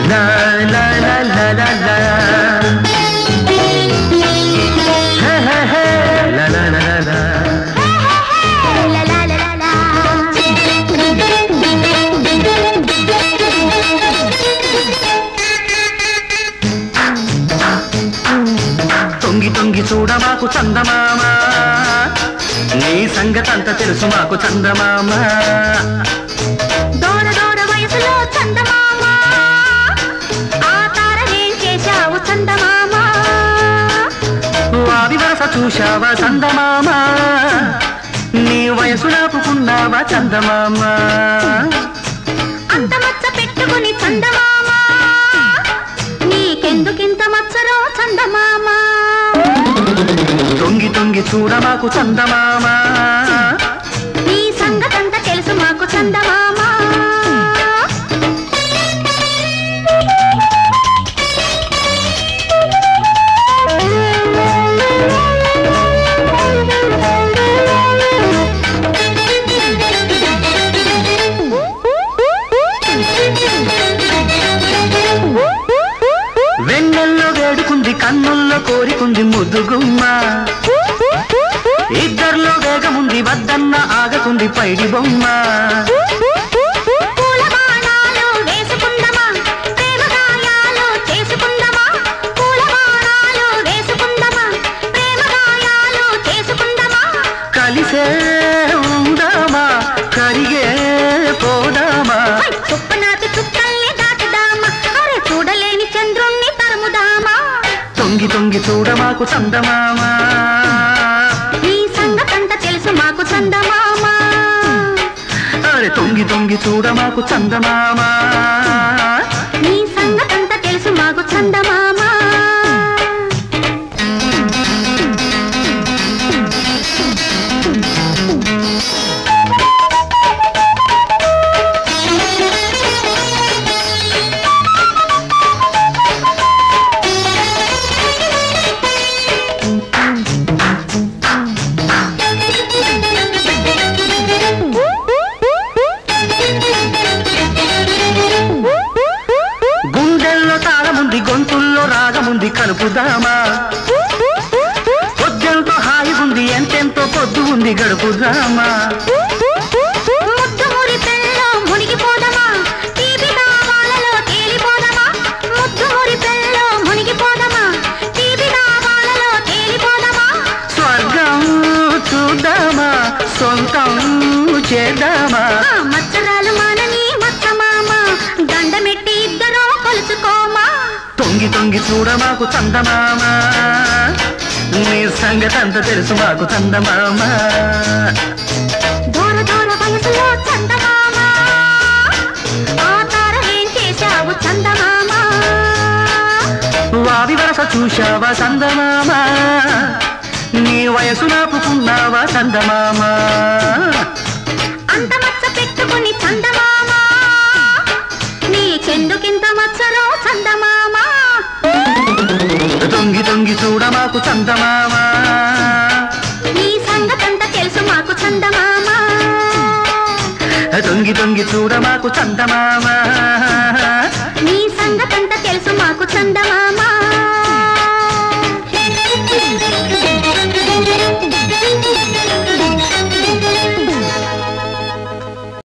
La la la la la la. Hey hey hey. La la la la la. La la la la la. తొంగి తొంగి చూడ మాకు చందమామ నీ సంగతంతా తెలుసు మాకు చందమామ దూర దూర వయసులో చందమామ ఆ తారనేం చేశావు చందమామ వావి వరస చూశావా చందమామ నీ వయసు నాపుకున్నావా చందమామ అంత మచ్చ పెట్టుకుని చందమామ నీకెందుకింత మచ్చరో చందమామ తొంగి తొంగి చూడ మాకు చందమామ నీ సంగతంతా తెలుసు మాకు చందమామ వెన్నెల్లో వేడుకుంది కన్నుల్లో కోరికుంది ముద్దుగుమ్మ ఇద్దర్లో వేగముంది వద్దన్న ఆగకుంది పైడి బొమ్మ పూల బాణాలు వేసుకుందమా ప్రేమ గాయాలు చేసుకుందమా పూల బాణాలు వేసుకుందమా ప్రేమ గాయాలు చేసుకుందమా కలిసే ఉందామా కరిగే పోదామా చుప్పనాటి చుక్కల్ని దాటుదామా అరే చూడలేని చంద్రుణ్ణి తరుముదామా తొంగి తొంగి చూడ మాకు చందమామ నీ సంగతంతా తెలుసు మాకు చందమామ అరే తొంగి తొంగి చూడ మాకు చందమామ నీ సంగతంతా తెలుసు మాకు చందమామ గుండెల్లో తాళముంది గొంతుల్లో రాగముంది కలుపుదామా పొద్దెంతో హాయి ఉంది ఎంతెంతో పొద్దు ఉంది గడుపుదామా ముద్దు మురిపెల్లో మునిగిపోదమా తీపి దావాలలో తేలిపోదమా ముద్దు మురిపెల్లో మునిగిపోదమా తీపి దావాలలో తేలిపోదమా స్వర్గం చూద్దామా సొంతం చేద్దామా మచ్చరాలు మానని మచ్చమామ దండమెట్టి ఇద్దరూ కొలుచుకోమా తొంగి తొంగి చూడ మాకు చందమామ నీ సంగతంతా తెలుసు మాకు చందమామ దూర దూర వయసులో చందమామ ఆ తారనేం చేశావు చందమామ వావి వరస చూశావా చందమామ నీ వయసు నాపుకున్నావా చందమామ అంత మచ్చ పెట్టుకుని చందమామ నీకెందుకింత మచ్చరో చందమామ తొంగి తొంగి చూడ మాకు చందమామ నీ సంగతంతా తెలుసు మాకు చందమామ తొంగి తొంగి చూడ మాకు చందమామ నీ సంగతంతా తెలుసు మాకు చందమామ